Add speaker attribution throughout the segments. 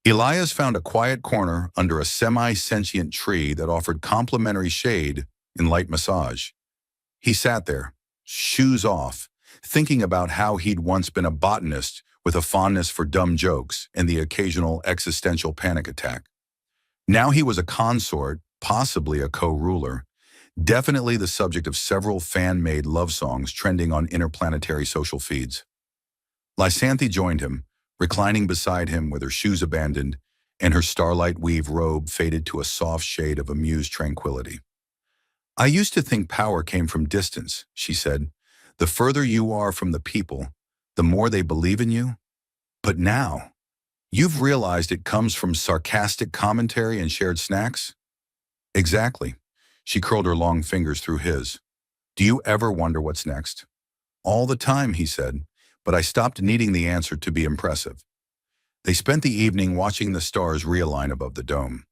Speaker 1: Elias found a quiet corner under a semi-sentient tree that offered complimentary shade and light massage. He sat there, shoes off, thinking about how he'd once been a botanist with a fondness for dumb jokes and the occasional existential panic attack. Now he was a consort, possibly a co-ruler, definitely the subject of several fan-made love songs trending on interplanetary social feeds. Lysanthi joined him, reclining beside him with her shoes abandoned and her starlight weave robe faded to a soft shade of amused tranquility. "I used to think power came from distance," she said. "The further you are from the people, the more they believe in you. But now, you've realized it comes from sarcastic commentary and shared snacks?" "Exactly." She curled her long fingers through his. "Do you ever wonder what's next?" "All the time," he said, but I stopped needing the answer to be impressive. They spent the evening watching the stars realign above the dome.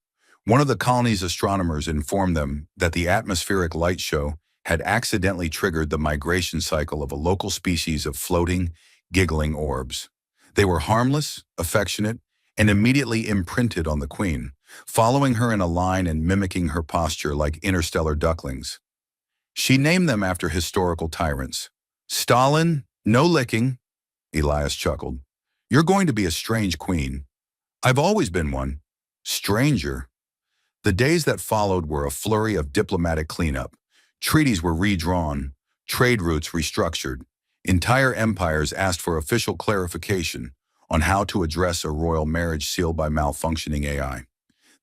Speaker 1: One of the colony's astronomers informed them that the atmospheric light show had accidentally triggered the migration cycle of a local species of floating, giggling orbs. They were harmless, affectionate, and immediately imprinted on the Queen, following her in a line and mimicking her posture like interstellar ducklings. She named them after historical tyrants. "Stalin, no licking," Elias chuckled. "You're going to be a strange queen." "I've always been one." "Stranger." The days that followed were a flurry of diplomatic cleanup. Treaties were redrawn, trade routes restructured. Entire empires asked for official clarification on how to address a royal marriage sealed by malfunctioning AI.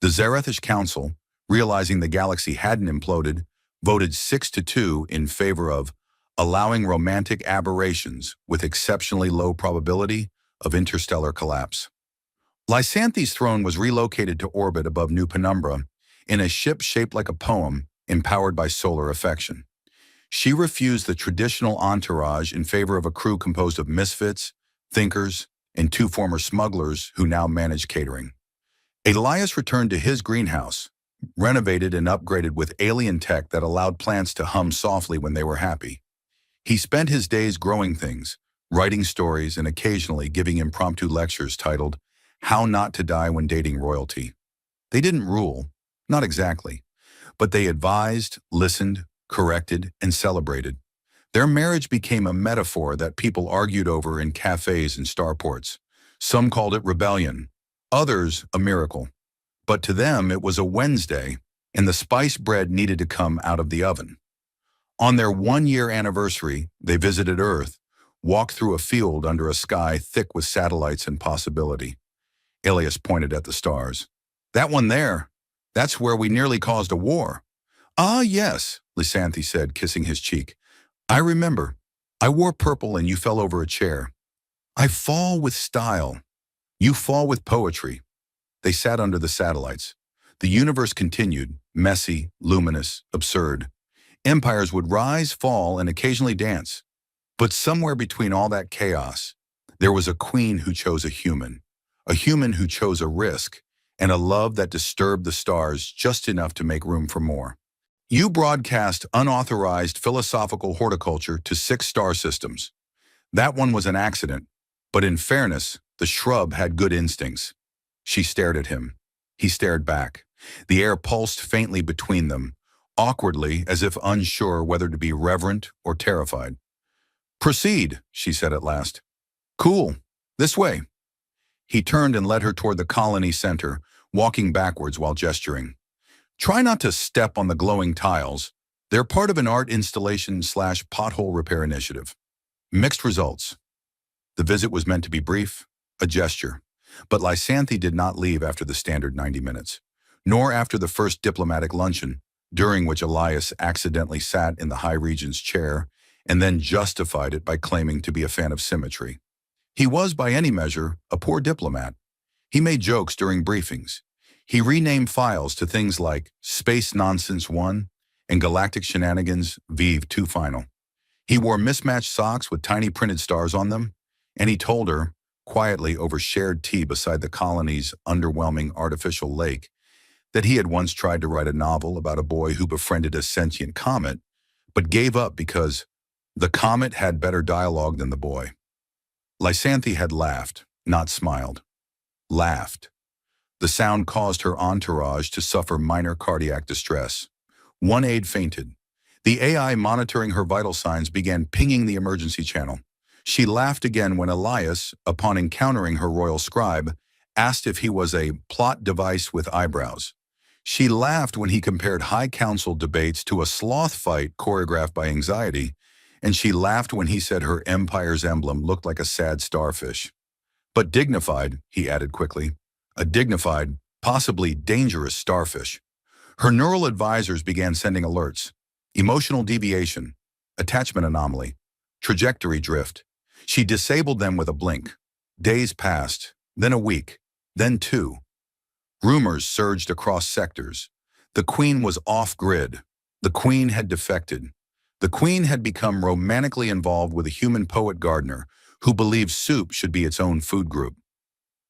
Speaker 1: The Zarathish Council, realizing the galaxy hadn't imploded, voted 6-2 in favor of allowing romantic aberrations with exceptionally low probability of interstellar collapse. Lysanthi's throne was relocated to orbit above New Penumbra in a ship shaped like a poem, empowered by solar affection. She refused the traditional entourage in favor of a crew composed of misfits, thinkers, and 2 former smugglers who now managed catering. Elias returned to his greenhouse, renovated and upgraded with alien tech that allowed plants to hum softly when they were happy. He spent his days growing things, writing stories, and occasionally giving impromptu lectures titled, "How Not to Die When Dating Royalty." They didn't rule, not exactly, but they advised, listened, corrected, and celebrated. Their marriage became a metaphor that people argued over in cafes and starports. Some called it rebellion, others a miracle. But to them it was a Wednesday, and the spiced bread needed to come out of the oven. On their 1-year anniversary, they visited Earth, walked through a field under a sky thick with satellites and possibility. Elias pointed at the stars. "That one there, that's where we nearly caused a war." "Ah, yes," Lysanthi said, kissing his cheek. "I remember. I wore purple and you fell over a chair." "I fall with style. You fall with poetry." They sat under the satellites. The universe continued, messy, luminous, absurd. Empires would rise, fall, and occasionally dance. But somewhere between all that chaos, there was a queen who chose a human who chose a risk, and a love that disturbed the stars just enough to make room for more. You broadcast unauthorized philosophical horticulture to 6 star systems. That one was an accident, but in fairness, the shrub had good instincts. She stared at him. He stared back. The air pulsed faintly between them, awkwardly as if unsure whether to be reverent or terrified. "Proceed," she said at last. "Cool. This way." He turned and led her toward the colony center, walking backwards while gesturing. "Try not to step on the glowing tiles. They're part of an art installation/pothole repair initiative." Mixed results. The visit was meant to be brief, a gesture. But Lysanthi did not leave after the standard 90 minutes, nor after the first diplomatic luncheon, during which Elias accidentally sat in the High Regent's chair and then justified it by claiming to be a fan of symmetry. He was, by any measure, a poor diplomat. He made jokes during briefings. He renamed files to things like Space Nonsense 1 and Galactic Shenanigans Vive 2 Final. He wore mismatched socks with tiny printed stars on them, and he told her, quietly over shared tea beside the colony's underwhelming artificial lake, that he had once tried to write a novel about a boy who befriended a sentient comet, but gave up because the comet had better dialogue than the boy. Lysanthi had laughed, not smiled. Laughed. The sound caused her entourage to suffer minor cardiac distress. One aide fainted. The AI monitoring her vital signs began pinging the emergency channel. She laughed again when Elias, upon encountering her royal scribe, asked if he was a plot device with eyebrows. She laughed when he compared high council debates to a sloth fight choreographed by anxiety, and she laughed when he said her empire's emblem looked like a sad starfish. But dignified, he added quickly, a dignified, possibly dangerous starfish. Her neural advisors began sending alerts. Emotional deviation, attachment anomaly, trajectory drift. She disabled them with a blink. Days passed, then a week, then two. Rumors surged across sectors. The Queen was off-grid. The Queen had defected. The Queen had become romantically involved with a human poet gardener who believed soup should be its own food group.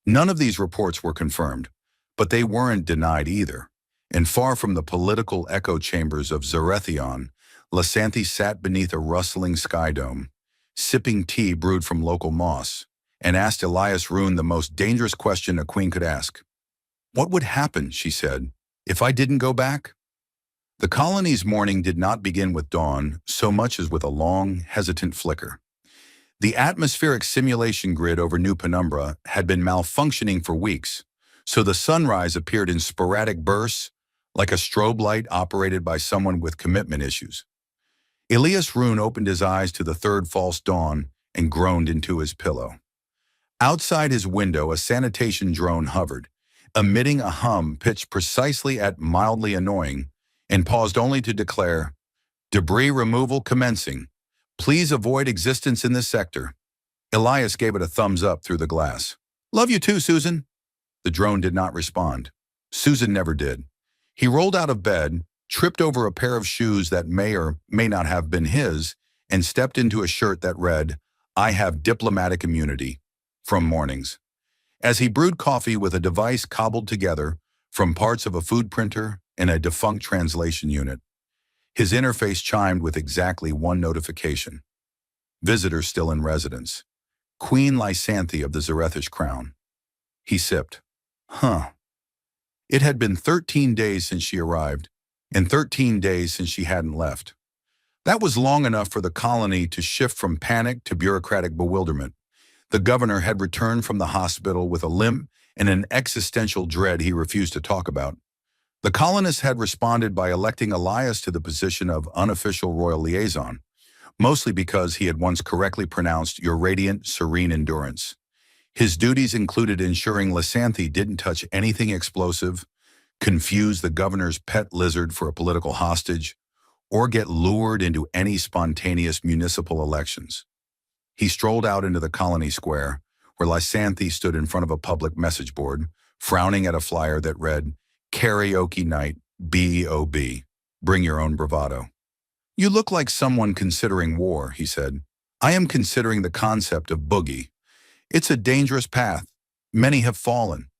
Speaker 1: None of these reports were confirmed, but they weren't denied either. And far from the political echo chambers of Zarethion, Lysanthi sat beneath a rustling sky dome, sipping tea brewed from local moss, and asked Elias Rune the most dangerous question a queen could ask. What would happen, she said, if I didn't go back? The colony's morning did not begin with dawn so much as with a long, hesitant flicker. The atmospheric simulation grid over New Penumbra had been malfunctioning for weeks, so the sunrise appeared in sporadic bursts, like a strobe light operated by someone with commitment issues. Elias Rune opened his eyes to the third false dawn and groaned into his pillow. Outside his window, a sanitation drone hovered, emitting a hum pitched precisely at mildly annoying, and paused only to declare, "Debris removal commencing. Please avoid existence in this sector." Elias gave it a thumbs up through the glass. "Love you too, Susan." The drone did not respond. Susan never did. He rolled out of bed, tripped over a pair of shoes that may or may not have been his, and stepped into a shirt that read, "I have diplomatic immunity," from Mornings. As he brewed coffee with a device cobbled together from parts of a food printer and a defunct translation unit, his interface chimed with exactly one notification. Visitor still in residence. Queen Lysanthi of the Zarethish crown. He sipped. Huh. It had been 13 days since she arrived, and 13 days since she hadn't left. That was long enough for the colony to shift from panic to bureaucratic bewilderment. The governor had returned from the hospital with a limp and an existential dread he refused to talk about. The colonists had responded by electing Elias to the position of unofficial royal liaison, mostly because he had once correctly pronounced "your radiant, serene endurance." His duties included ensuring Lysanthi didn't touch anything explosive, confuse the governor's pet lizard for a political hostage, or get lured into any spontaneous municipal elections. He strolled out into the colony square, where Lysanthi stood in front of a public message board, frowning at a flyer that read, "Karaoke night, BOB. Bring your own bravado." "You look like someone considering war," he said. "I am considering the concept of boogie. It's a dangerous path. Many have fallen."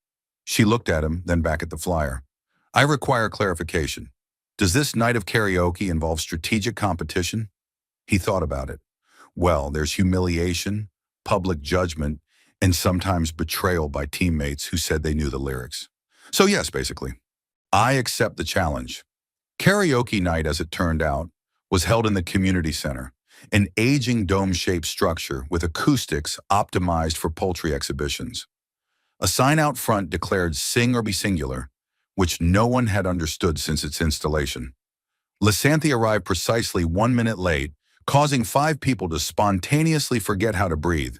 Speaker 1: She looked at him, then back at the flyer. "I require clarification. Does this night of karaoke involve strategic competition?" He thought about it. Well, there's humiliation, public judgment, and sometimes betrayal by teammates who said they knew the lyrics. So yes, basically. I accept the challenge. Karaoke night, as it turned out, was held in the community center, an aging dome-shaped structure with acoustics optimized for poultry exhibitions. A sign out front declared "Sing or be singular," which no one had understood since its installation. Lysanthi arrived precisely 1 minute late, causing 5 people to spontaneously forget how to breathe.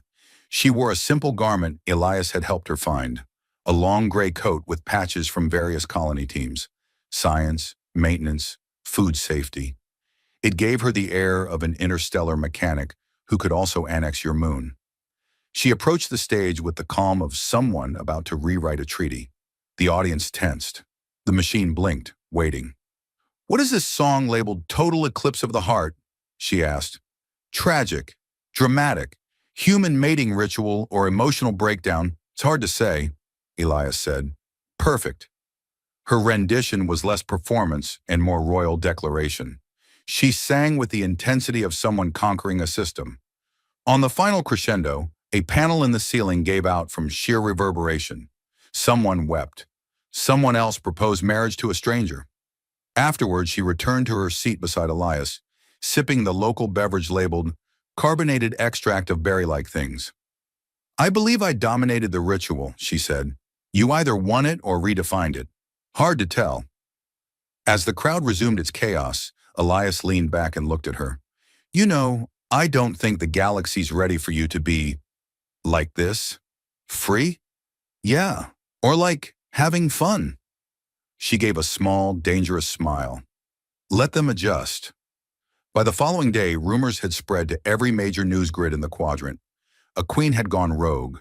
Speaker 1: She wore a simple garment Elias had helped her find, a long gray coat with patches from various colony teams, science, maintenance, food safety. It gave her the air of an interstellar mechanic who could also annex your moon. She approached the stage with the calm of someone about to rewrite a treaty. The audience tensed. The machine blinked, waiting. "What is this song labeled Total Eclipse of the Heart?" she asked. "Tragic, dramatic, human mating ritual, or emotional breakdown? It's hard to say," Elias said. "Perfect." Her rendition was less performance and more royal declaration. She sang with the intensity of someone conquering a system. On the final crescendo, a panel in the ceiling gave out from sheer reverberation. Someone wept. Someone else proposed marriage to a stranger. Afterwards, she returned to her seat beside Elias, sipping the local beverage labeled carbonated extract of berry-like things. I believe I dominated the ritual, she said. You either won it or redefined it. Hard to tell. As the crowd resumed its chaos, Elias leaned back and looked at her. You know, I don't think the galaxy's ready for you to be like this. Free? Yeah. Or like having fun. She gave a small, dangerous smile. Let them adjust. By the following day, rumors had spread to every major news grid in the quadrant. A queen had gone rogue.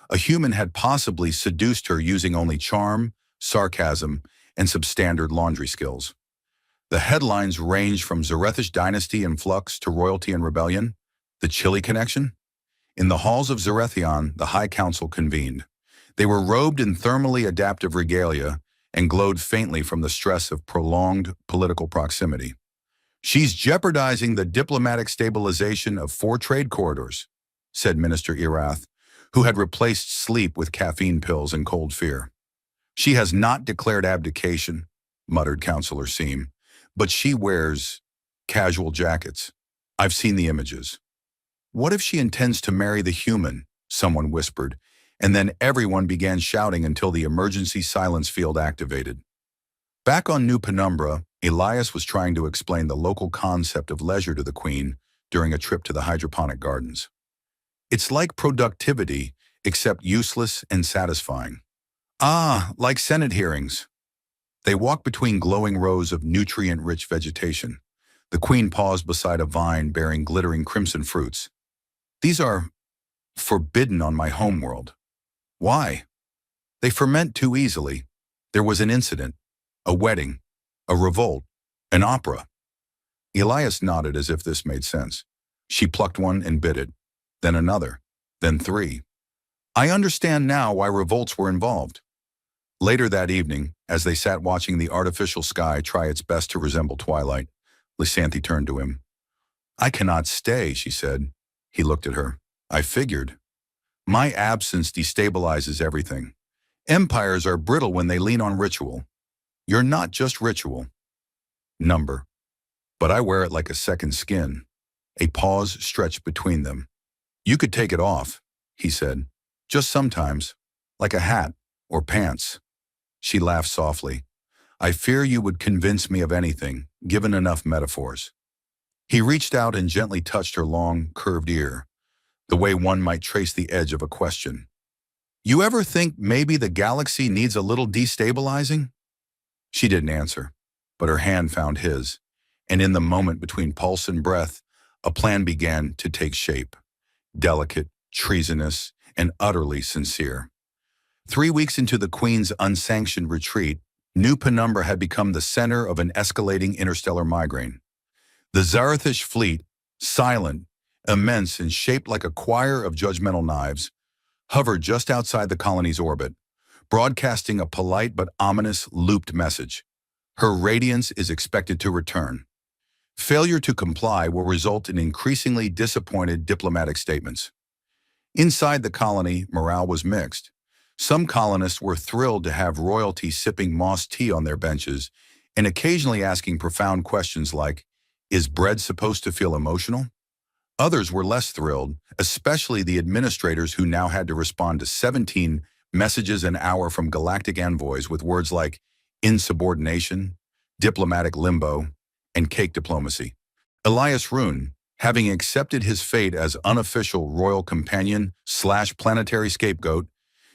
Speaker 1: A human had possibly seduced her using only charm, sarcasm, and substandard laundry skills. The headlines ranged from Zarethish dynasty in flux to royalty in rebellion, the Chile connection. In the halls of Zarethion, the High Council convened. They were robed in thermally adaptive regalia and glowed faintly from the stress of prolonged political proximity. She's jeopardizing the diplomatic stabilization of 4 trade corridors, said Minister Erath, who had replaced sleep with caffeine pills and cold fear. She has not declared abdication, muttered Councillor Seam, but she wears casual jackets. I've seen the images. What if she intends to marry the human? Someone whispered, and then everyone began shouting until the emergency silence field activated. Back on New Penumbra, Elias was trying to explain the local concept of leisure to the Queen during a trip to the hydroponic gardens. It's like productivity, except useless and satisfying. Ah, like Senate hearings. They walked between glowing rows of nutrient-rich vegetation. The Queen paused beside a vine bearing glittering crimson fruits. These are forbidden on my homeworld. Why? They ferment too easily. There was an incident, a wedding, a revolt, an opera. Elias nodded as if this made sense. She plucked one and bit it, then another, then 3. I understand now why revolts were involved. Later that evening, as they sat watching the artificial sky try its best to resemble twilight, Lysanthi turned to him. I cannot stay, she said. He looked at her. I figured. My absence destabilizes everything. Empires are brittle when they lean on ritual. You're not just ritual. Number. But I wear it like a second skin. A pause stretched between them. You could take it off, he said. Just sometimes. Like a hat or pants. She laughed softly. I fear you would convince me of anything, given enough metaphors. He reached out and gently touched her long, curved ear, the way one might trace the edge of a question. You ever think maybe the galaxy needs a little destabilizing? She didn't answer, but her hand found his, and in the moment between pulse and breath, a plan began to take shape. Delicate, treasonous, and utterly sincere. 3 weeks into the Queen's unsanctioned retreat, New Penumbra had become the center of an escalating interstellar migraine. The Zarethish fleet, silent, immense, and shaped like a choir of judgmental knives, hovered just outside the colony's orbit, broadcasting a polite but ominous looped message. Her radiance is expected to return. Failure to comply will result in increasingly disappointed diplomatic statements. Inside the colony, morale was mixed. Some colonists were thrilled to have royalty sipping moss tea on their benches and occasionally asking profound questions like, is bread supposed to feel emotional? Others were less thrilled, especially the administrators who now had to respond to 17 messages an hour from galactic envoys with words like insubordination, diplomatic limbo, and cake diplomacy. Elias Rune, having accepted his fate as unofficial royal companion/planetary scapegoat,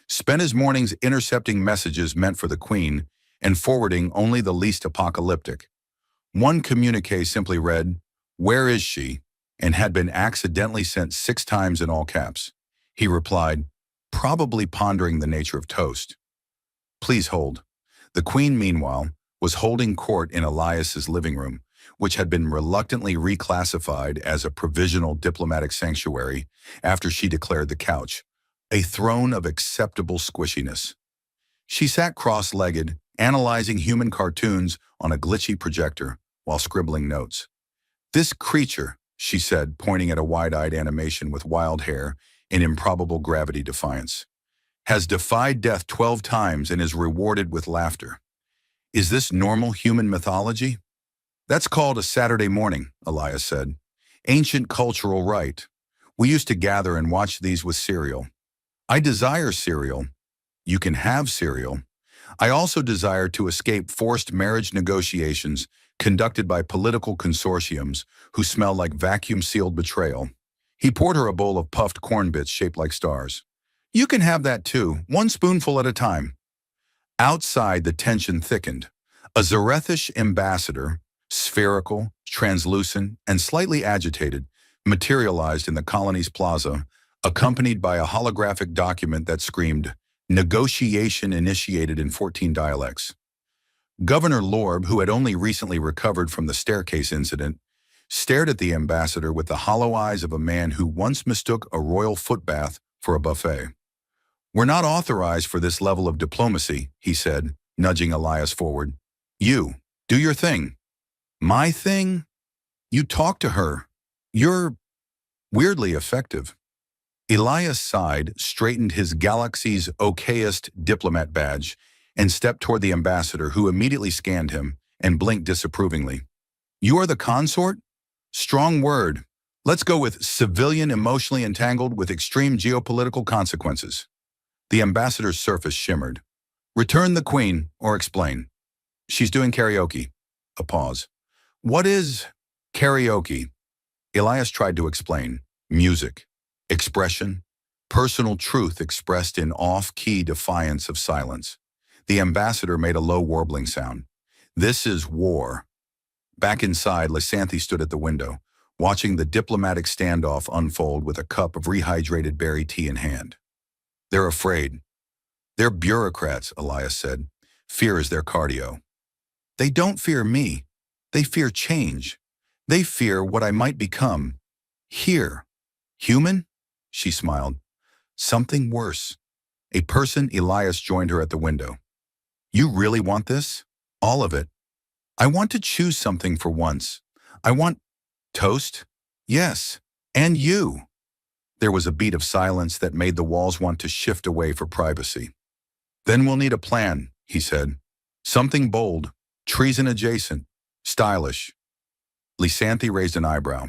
Speaker 1: spent his mornings intercepting messages meant for the Queen and forwarding only the least apocalyptic. One communique simply read, "Where is she?" and had been accidentally sent 6 times in all caps. He replied, probably pondering the nature of toast. Please hold. The Queen, meanwhile, was holding court in Elias's living room, which had been reluctantly reclassified as a provisional diplomatic sanctuary after she declared the couch a throne of acceptable squishiness. She sat cross-legged, analyzing human cartoons on a glitchy projector while scribbling notes. This creature, she said, pointing at a wide-eyed animation with wild hair and improbable gravity defiance. has defied death 12 times and is rewarded with laughter. Is this normal human mythology? That's called a Saturday morning, Elias said. Ancient cultural rite. We used to gather and watch these with cereal. I desire cereal. You can have cereal. I also desire to escape forced marriage negotiations conducted by political consortiums who smell like vacuum-sealed betrayal. He poured her a bowl of puffed corn bits shaped like stars. You can have that too, one spoonful at a time. Outside, the tension thickened. A Zarethish ambassador, spherical, translucent, and slightly agitated, materialized in the colony's plaza, accompanied by a holographic document that screamed, "Negotiation initiated in 14 dialects." Governor Lorb, who had only recently recovered from the staircase incident, stared at the ambassador with the hollow eyes of a man who once mistook a royal footbath for a buffet. "We're not authorized for this level of diplomacy," he said, nudging Elias forward. "You, do your thing." "My thing? You talk to her. You're weirdly effective." Elias sighed, straightened his galaxy's okayest diplomat badge, and stepped toward the ambassador, who immediately scanned him and blinked disapprovingly. "You are the consort? Strong word. Let's go with civilian emotionally entangled with extreme geopolitical consequences." The ambassador's surface shimmered. "Return the queen, or explain." "She's doing karaoke." A pause. "What is karaoke?" Elias tried to explain. Music, expression, personal truth expressed in off-key defiance of silence. The ambassador made a low warbling sound. "This is war." Back inside, Lysanthi stood at the window, watching the diplomatic standoff unfold with a cup of rehydrated berry tea in hand. "They're afraid. They're bureaucrats," Elias said. "Fear is their cardio." "They don't fear me. They fear change. They fear what I might become. Here." "Human?" She smiled. "Something worse." A person. Elias joined her at the window. "You really want this? All of it?" "I want to choose something for once. I want toast?" "Yes. And you." There was a beat of silence that made the walls want to shift away for privacy. "Then we'll need a plan," he said. "Something bold, treason adjacent, stylish." Lysanthi raised an eyebrow.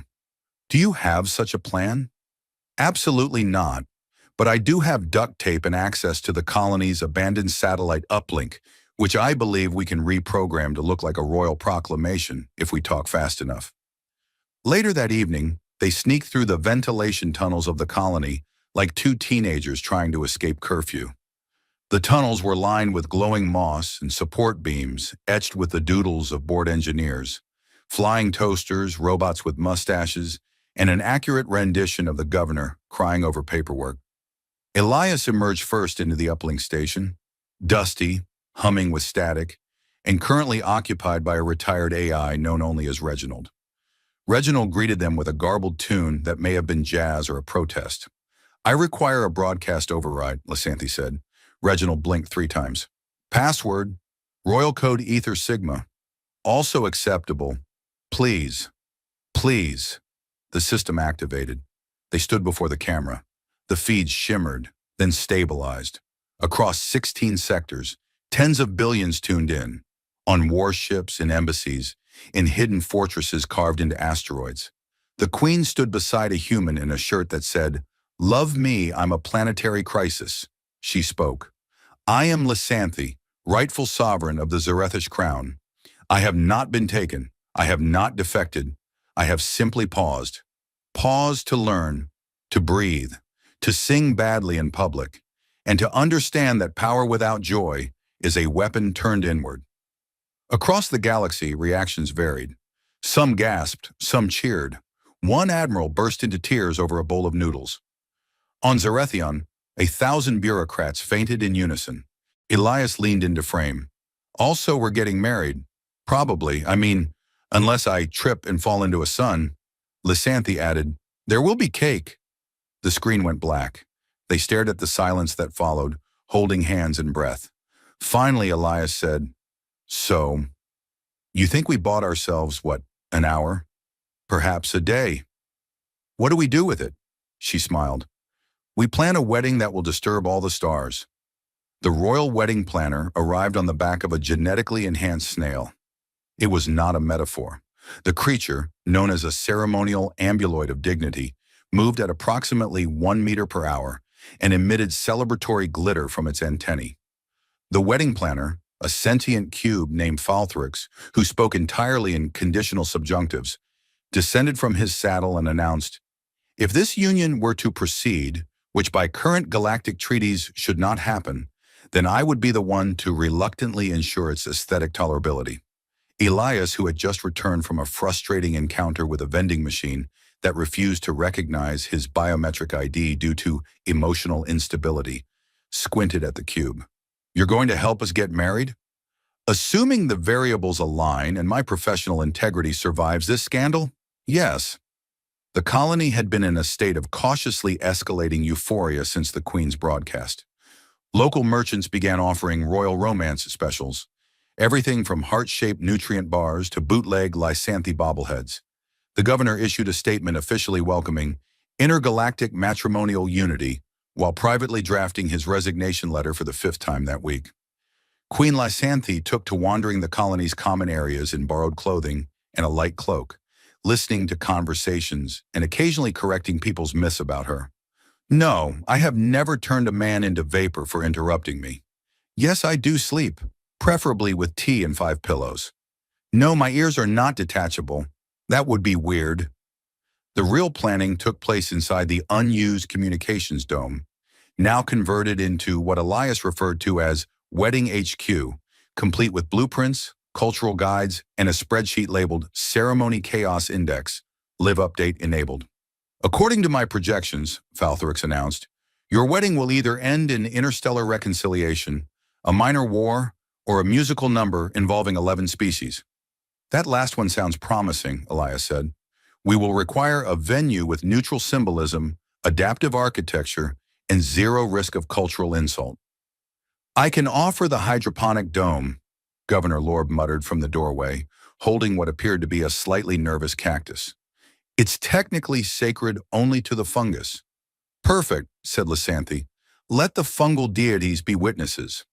Speaker 1: "Do you have such a plan?" "Absolutely not. But I do have duct tape and access to the colony's abandoned satellite uplink, which I believe we can reprogram to look like a royal proclamation if we talk fast enough." Later that evening, they sneaked through the ventilation tunnels of the colony like two teenagers trying to escape curfew. The tunnels were lined with glowing moss and support beams etched with the doodles of bored engineers, flying toasters, robots with mustaches, and an accurate rendition of the governor crying over paperwork. Elias emerged first into the uplink station, dusty, humming with static, and currently occupied by a retired AI known only as Reginald. Reginald greeted them with a garbled tune that may have been jazz or a protest. "I require a broadcast override," Lysanthi said. Reginald blinked 3 times. "Password, Royal Code Ether Sigma. Also acceptable. Please. Please." The system activated. They stood before the camera. The feeds shimmered, then stabilized. Across 16 sectors, tens of billions tuned in. On warships and embassies, in hidden fortresses carved into asteroids. The Queen stood beside a human in a shirt that said, "Love me, I'm a planetary crisis." She spoke. "I am Lysanthi, rightful sovereign of the Zarethish crown. I have not been taken. I have not defected. I have simply paused. Paused to learn, to breathe, to sing badly in public, and to understand that power without joy is a weapon turned inward." Across the galaxy, reactions varied. Some gasped, some cheered. One admiral burst into tears over a bowl of noodles. On Zarethion, 1,000 bureaucrats fainted in unison. Elias leaned into frame. "Also, we're getting married. Probably, unless I trip and fall into a sun." Lysanthi added, "There will be cake." The screen went black. They stared at the silence that followed, holding hands and breath. Finally, Elias said, "So, you think we bought ourselves, what, an hour? Perhaps a day. What do we do with it?" She smiled. We plan a wedding that will disturb all the stars. The royal wedding planner arrived on the back of a genetically enhanced snail. It was not a metaphor. The creature, known as a ceremonial ambuloid of dignity, moved at approximately 1 meter per hour and emitted celebratory glitter from its antennae. The wedding planner, a sentient cube named Falthrix, who spoke entirely in conditional subjunctives, descended from his saddle and announced, "If this union were to proceed, which by current galactic treaties should not happen, then I would be the one to reluctantly ensure its aesthetic tolerability." Elias, who had just returned from a frustrating encounter with a vending machine that refused to recognize his biometric ID due to emotional instability, squinted at the cube. "You're going to help us get married?" "Assuming the variables align and my professional integrity survives this scandal, yes." The colony had been in a state of cautiously escalating euphoria since the Queen's broadcast. Local merchants began offering royal romance specials, everything from heart-shaped nutrient bars to bootleg Lysanthi bobbleheads. The governor issued a statement officially welcoming intergalactic matrimonial unity while privately drafting his resignation letter for the 5th time that week. Queen Lysanthi took to wandering the colony's common areas in borrowed clothing and a light cloak, listening to conversations and occasionally correcting people's myths about her. "No, I have never turned a man into vapor for interrupting me. Yes, I do sleep, preferably with tea and 5 pillows. No, my ears are not detachable. That would be weird." The real planning took place inside the unused communications dome, now converted into what Elias referred to as Wedding HQ, complete with blueprints, cultural guides, and a spreadsheet labeled Ceremony Chaos Index, Live Update Enabled. "According to my projections," Falthrix announced, "your wedding will either end in interstellar reconciliation, a minor war, or a musical number involving 11 species." "That last one sounds promising," Elias said. "We will require a venue with neutral symbolism, adaptive architecture, and zero risk of cultural insult." "I can offer the hydroponic dome," Governor Lorb muttered from the doorway, holding what appeared to be a slightly nervous cactus. "It's technically sacred only to the fungus." "Perfect," said Lysanthi. "Let the fungal deities be witnesses."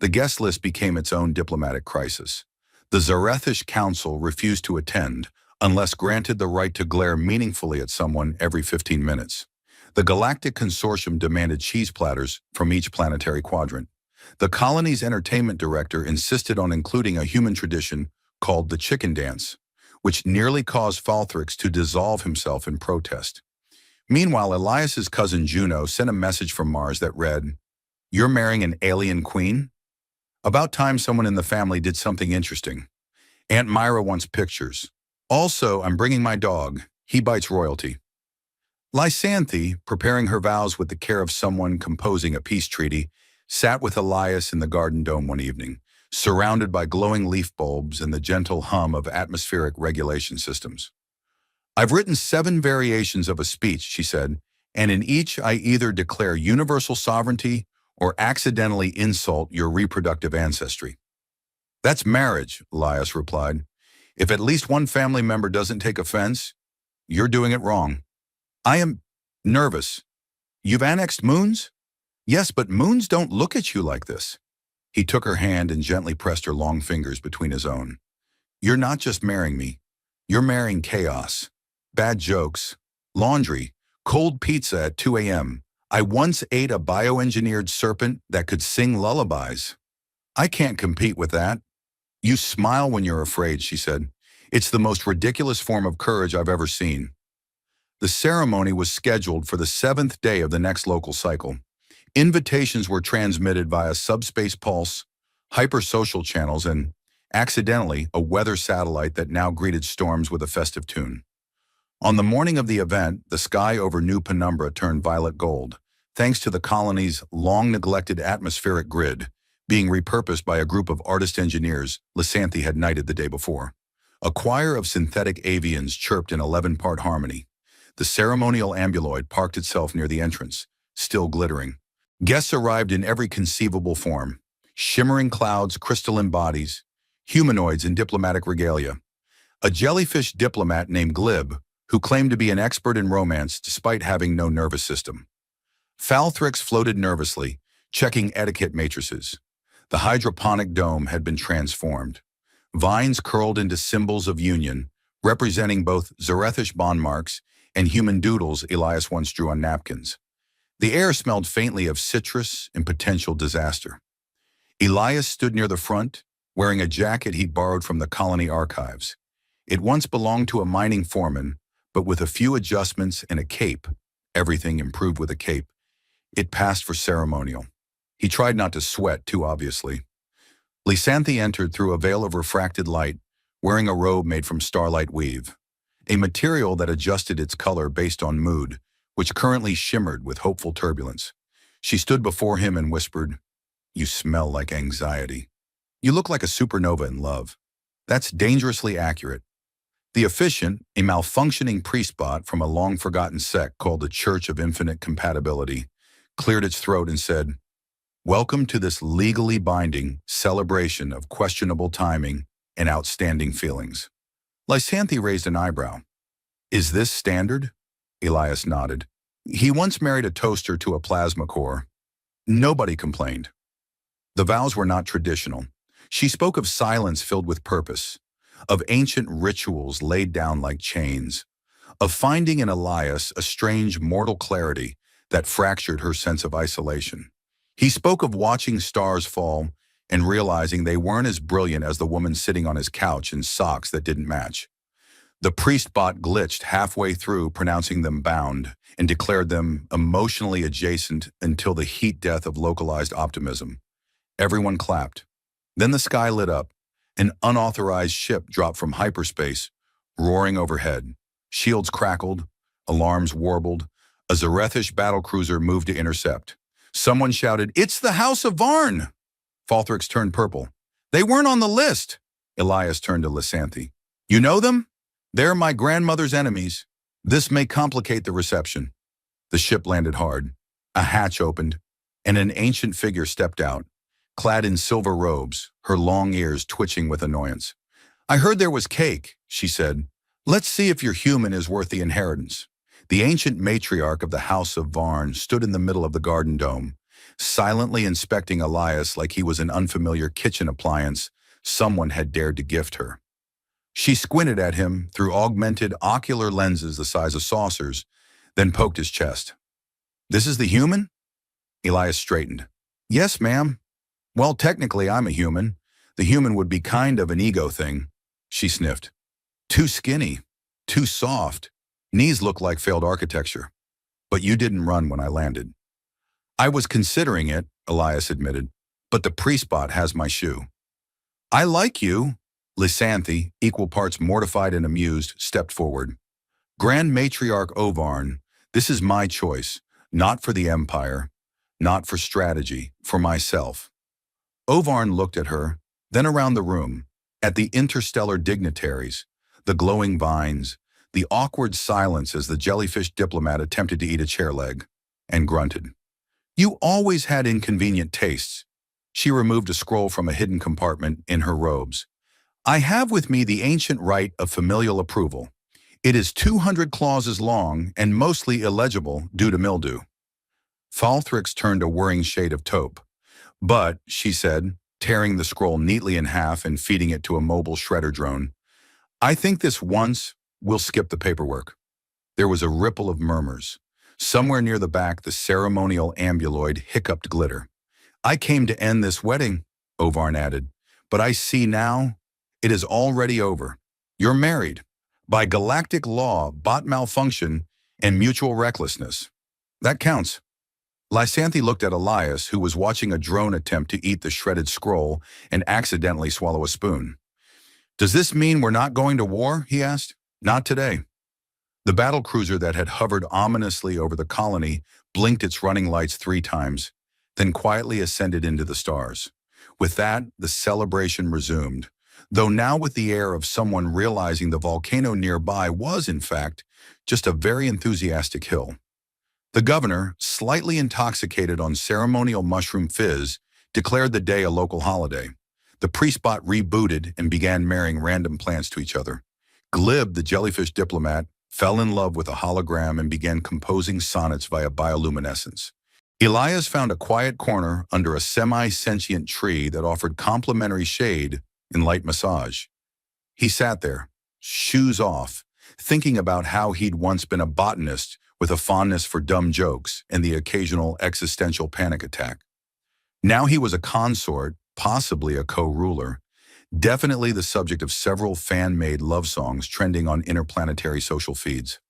Speaker 1: The guest list became its own diplomatic crisis. The Zarethish Council refused to attend unless granted the right to glare meaningfully at someone every 15 minutes. The Galactic Consortium demanded cheese platters from each planetary quadrant. The colony's entertainment director insisted on including a human tradition called the chicken dance, which nearly caused Falthrix to dissolve himself in protest. Meanwhile, Elias's cousin Juno sent a message from Mars that read, "You're marrying an alien queen? About time someone in the family did something interesting. Aunt Myra wants pictures. Also, I'm bringing my dog. He bites royalty." Lysanthi, preparing her vows with the care of someone composing a peace treaty, sat with Elias in the garden dome one evening, surrounded by glowing leaf bulbs and the gentle hum of atmospheric regulation systems. "I've written 7 variations of a speech," she said, "and in each I either declare universal sovereignty or accidentally insult your reproductive ancestry." "That's marriage," Elias replied. "If at least one family member doesn't take offense, you're doing it wrong." "I am nervous. You've annexed moons?" "Yes, but moons don't look at you like this." He took her hand and gently pressed her long fingers between his own. "You're not just marrying me. You're marrying chaos. Bad jokes, laundry, cold pizza at 2 a.m. I once ate a bioengineered serpent that could sing lullabies. I can't compete with that." "You smile when you're afraid," she said. "It's the most ridiculous form of courage I've ever seen." The ceremony was scheduled for the 7th day of the next local cycle. Invitations were transmitted via subspace pulse, hypersocial channels, and, accidentally, a weather satellite that now greeted storms with a festive tune. On the morning of the event, the sky over New Penumbra turned violet gold, thanks to the colony's long-neglected atmospheric grid being repurposed by a group of artist engineers Lysanthi had knighted the day before. A choir of synthetic avians chirped in 11-part harmony. The ceremonial ambuloid parked itself near the entrance, still glittering. Guests arrived in every conceivable form: shimmering clouds, crystalline bodies, humanoids in diplomatic regalia. A jellyfish diplomat named Glib, who claimed to be an expert in romance despite having no nervous system. Falthrix floated nervously, checking etiquette matrices. The hydroponic dome had been transformed. Vines curled into symbols of union, representing both Zarethish bond marks and human doodles Elias once drew on napkins. The air smelled faintly of citrus and potential disaster. Elias stood near the front, wearing a jacket he'd borrowed from the colony archives. It once belonged to a mining foreman, but with a few adjustments and a cape, everything improved with a cape, it passed for ceremonial. He tried not to sweat too obviously. Lysanthi entered through a veil of refracted light, wearing a robe made from starlight weave, a material that adjusted its color based on mood, which currently shimmered with hopeful turbulence. She stood before him and whispered, "You smell like anxiety. You look like a supernova in love." That's dangerously accurate. The officiant, a malfunctioning priest bot from a long-forgotten sect called the Church of Infinite Compatibility, cleared its throat and said, "Welcome to this legally binding celebration of questionable timing and outstanding feelings." Lysanthi raised an eyebrow. "Is this standard?" Elias nodded. He once married a toaster to a plasma core. Nobody complained. The vows were not traditional. She spoke of silence filled with purpose, of ancient rituals laid down like chains, of finding in Elias a strange mortal clarity that fractured her sense of isolation. He spoke of watching stars fall and realizing they weren't as brilliant as the woman sitting on his couch in socks that didn't match. The priest bot glitched halfway through pronouncing them bound and declared them emotionally adjacent until the heat death of localized optimism. Everyone clapped. Then the sky lit up. An unauthorized ship dropped from hyperspace, roaring overhead. Shields crackled, alarms warbled. A Zarethish battlecruiser moved to intercept. Someone shouted, "It's the House of Varn!" Falthrix turned purple. "They weren't on the list." Elias turned to Lysanthi. "You know them? They're my grandmother's enemies. This may complicate the reception." The ship landed hard. A hatch opened, and an ancient figure stepped out, clad in silver robes, her long ears twitching with annoyance. "I heard there was cake," she said. "Let's see if your human is worth the inheritance." The ancient matriarch of the House of Varn stood in the middle of the garden dome, silently inspecting Elias like he was an unfamiliar kitchen appliance someone had dared to gift her. She squinted at him through augmented ocular lenses the size of saucers, then poked his chest. "This is the human?" Elias straightened. "Yes, ma'am. Well, technically I'm a human. The human would be kind of an ego thing." She sniffed. "Too skinny, too soft. Knees look like failed architecture. But you didn't run when I landed." "I was considering it," Elias admitted, "but the priest bot has my shoe." "I like you." Lysanthi, equal parts mortified and amused, stepped forward. "Grand Matriarch Ovarn, this is my choice, not for the Empire, not for strategy, for myself." Ovarn looked at her, then around the room, at the interstellar dignitaries, the glowing vines, the awkward silence as the jellyfish diplomat attempted to eat a chair leg, and grunted. "You always had inconvenient tastes." She removed a scroll from a hidden compartment in her robes. "I have with me the ancient rite of familial approval. It is 200 clauses long and mostly illegible due to mildew." Falthrix turned a worrying shade of taupe. "But," she said, tearing the scroll neatly in half and feeding it to a mobile shredder drone, "I think this once we'll skip the paperwork." There was a ripple of murmurs. Somewhere near the back, the ceremonial ambuloid hiccuped glitter. "I came to end this wedding," Ovarn added, "but I see now it is already over. You're married. By galactic law, bot malfunction, and mutual recklessness. That counts." Lysanthi looked at Elias, who was watching a drone attempt to eat the shredded scroll and accidentally swallow a spoon. "Does this mean we're not going to war?" he asked. "Not today." The battlecruiser that had hovered ominously over the colony blinked its running lights 3 times, then quietly ascended into the stars. With that, the celebration resumed, though now with the air of someone realizing the volcano nearby was, in fact, just a very enthusiastic hill. The governor, slightly intoxicated on ceremonial mushroom fizz, declared the day a local holiday. The priest bot rebooted and began marrying random plants to each other. Glib, the jellyfish diplomat, fell in love with a hologram and began composing sonnets via bioluminescence. Elias found a quiet corner under a semi-sentient tree that offered complimentary shade and light massage. He sat there, shoes off, thinking about how he'd once been a botanist with a fondness for dumb jokes and the occasional existential panic attack. Now he was a consort, possibly a co-ruler, definitely the subject of several fan-made love songs trending on interplanetary social feeds.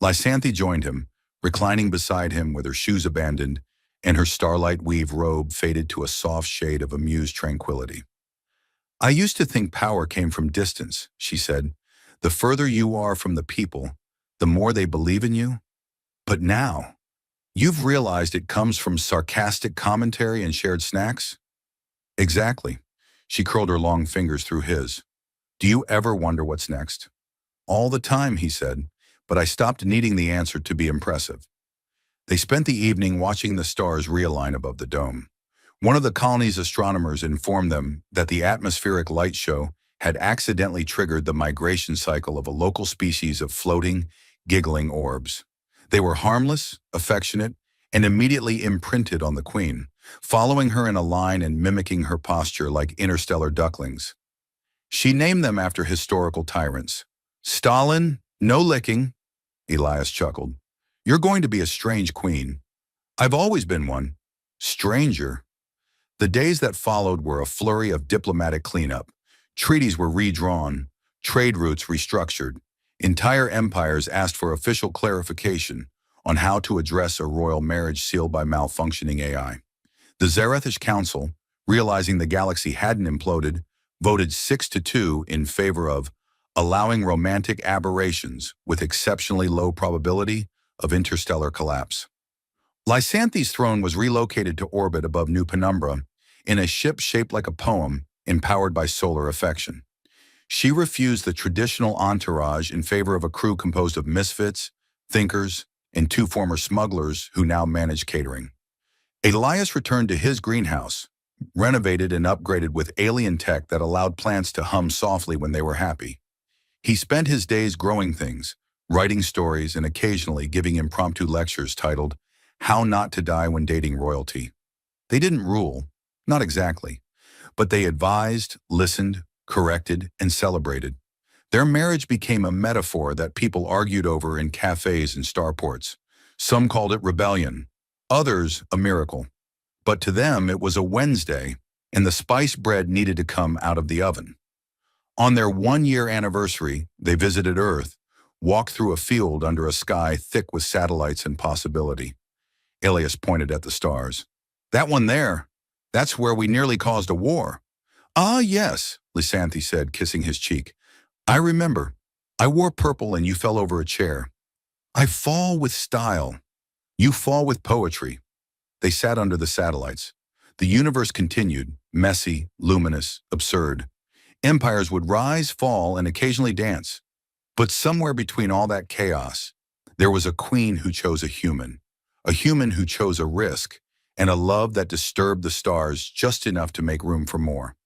Speaker 1: Lysanthe joined him, reclining beside him with her shoes abandoned and her starlight weave robe faded to a soft shade of amused tranquility. "I used to think power came from distance," she said. "The further you are from the people, the more they believe in you. But now, you've realized it comes from sarcastic commentary and shared snacks?" "Exactly." She curled her long fingers through his. "Do you ever wonder what's next?" "All the time," he said, but I stopped needing the answer to be impressive. They spent the evening watching the stars realign above the dome. One of the colony's astronomers informed them that the atmospheric light show had accidentally triggered the migration cycle of a local species of floating, giggling orbs. They were harmless, affectionate, and immediately imprinted on the Queen, following her in a line and mimicking her posture like interstellar ducklings. She named them after historical tyrants. "Stalin, no licking," Elias chuckled. "You're going to be a strange queen." "I've always been one." "Stranger." The days that followed were a flurry of diplomatic cleanup. Treaties were redrawn, trade routes restructured. Entire empires asked for official clarification on how to address a royal marriage sealed by malfunctioning AI. The Zarathish Council, realizing the galaxy hadn't imploded, voted 6-2 in favor of allowing romantic aberrations with exceptionally low probability of interstellar collapse. Lysanthe's throne was relocated to orbit above New Penumbra in a ship shaped like a poem empowered by solar affection. She refused the traditional entourage in favor of a crew composed of misfits, thinkers, and 2 former smugglers who now managed catering. Elias returned to his greenhouse, renovated and upgraded with alien tech that allowed plants to hum softly when they were happy. He spent his days growing things, writing stories, and occasionally giving impromptu lectures titled, "How Not to Die When Dating Royalty." They didn't rule, not exactly, but they advised, listened, corrected, and celebrated. Their marriage became a metaphor that people argued over in cafes and starports. Some called it rebellion, others a miracle. But to them it was a Wednesday, and the spiced bread needed to come out of the oven. On their 1-year anniversary, they visited Earth, walked through a field under a sky thick with satellites and possibility. Elias pointed at the stars. "That one there, that's where we nearly caused a war." "Ah, yes," Lysanthe said, kissing his cheek. "I remember. I wore purple and you fell over a chair. I fall with style. You fall with poetry." They sat under the satellites. The universe continued, messy, luminous, absurd. Empires would rise, fall, and occasionally dance. But somewhere between all that chaos, there was a queen who chose a human who chose a risk, and a love that disturbed the stars just enough to make room for more.